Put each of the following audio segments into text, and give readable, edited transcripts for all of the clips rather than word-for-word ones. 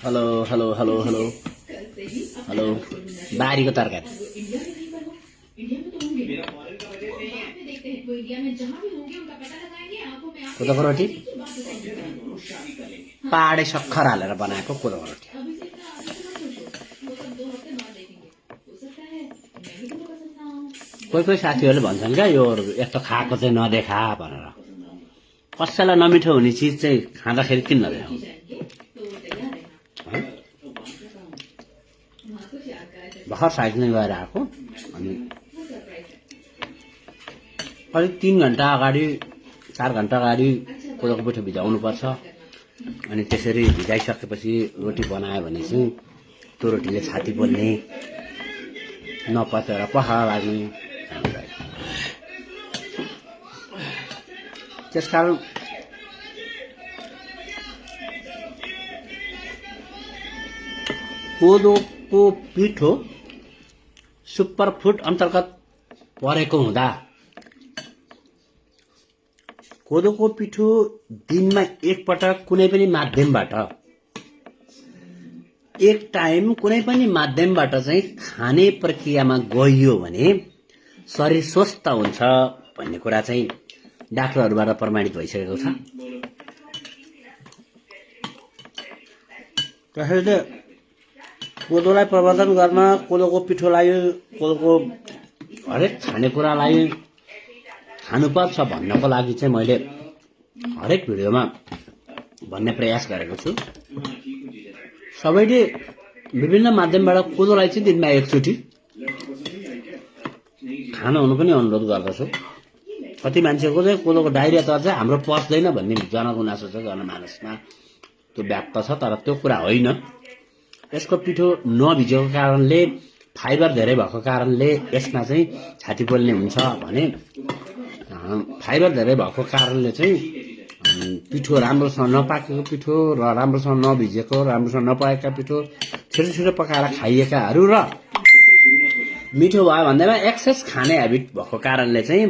Hello hello hello hello hello बारीको तरकारी कोदोको रोटी पाहाडे सक्खर हालेर बनाएको कोदोको रोटी कोही कोही साथीहरूले भन्छन् क्या यो यस्तो खाएको चाहिँ नदेखा भनेर कसैलाई नमिठो हुने चिज चाहिँ खाँदाखेरि किन नदेखाउँ भर्खर साइक्लिङ गएर आएको अनि करिब 3 घण्टा अगाडि 4 घण्टा अगाडि कोदोको पिठो भिजाउनुपर्छ अनि त्यसरी भिजाइसकेपछि रोटी बनायो भने चाहिँ त्यो रोटीले छाती पोल्ने नपचेर पखाला लाग्ने त्यसकारण कोदोको पिठो सुपर फुड अन्तर्गत परेको हुँदा कोदोको पिठो दिनमा एकपटक कुनै पनि माध्यमबाट एक टाइम कुनै पनि माध्यमबाट चाहिँ खाने प्रक्रियामा गइयो भने शरीर स्वस्थ हुन्छ भन्ने कुरा चाहिँ डाक्टरहरूबाट प्रमाणित भइसकेको छ। त्यसैले कोदोलाई प्रवर्धन गर्न कोदोको पिठोलाई कोदोको हरेक खानेकुरालाई खानुपर्छ भन्नको लागि चाहिँ मैले हरेक भिडियोमा भन्ने प्रयास गरेको छु। सबैले विभिन्न माध्यमबाट कोदोलाई चाहिँ दिनमा एकचोटि खान हुनु पनि अनुरोध गर्दछु। कति मान्छेको चाहिँ कोदोको डाइरिया त चाहिँ हाम्रो पच्दैन भन्ने जनगुनासो छ, जनमानसमा त्यो व्याप्त छ, तर त्यो कुरा होइन। यसको पिठो नभिजेको कारणले फाइबर धेरै भएको कारणले यसमा चाहिँ छाती पोल्ने हुन्छ भने फाइबर धेरै भएको कारणले चाहिँ पिठो राम्रोसँग नपाकेको पिठो र राम्रोसँग नभिजेको राम्रोसँग नपाकेका पिठो छिटो छिटो पकाएर खाइएकाहरू र मिठो भयो भन्दैमा एक्सेस खाने ह्याबिट भएको कारणले चाहिँ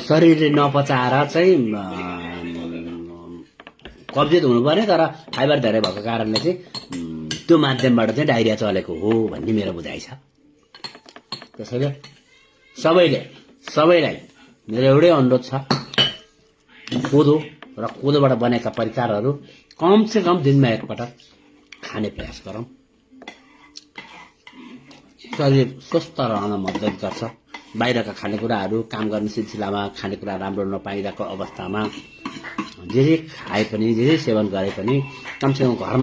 शरीरले नपचाएर चाहिँ कब्जियत हुनुपर्ने तर फाइबर धेरै भएको कारणले चाहिँ त्यो माध्यमबाट चाहिँ डाइरिया चलेको हो भन्ने मेरो बुझाइ छ। त्यसैले सबैलाई मेरो एउटै अनुरोध छ, कोदो र कोदोबाट बनेका परिकारहरू कमसे कम दिनमा एकपटक खाने प्रयास गरौँ। शरीर स्वस्थ रहन मद्दत गर्छ। बाहिरका खानेकुराहरू काम गर्ने सिलसिलामा खानेकुरा राम्रो नपाइरहेको अवस्थामा जे खाए पनि जे सेवन गरे पनि कमसेकम घरमा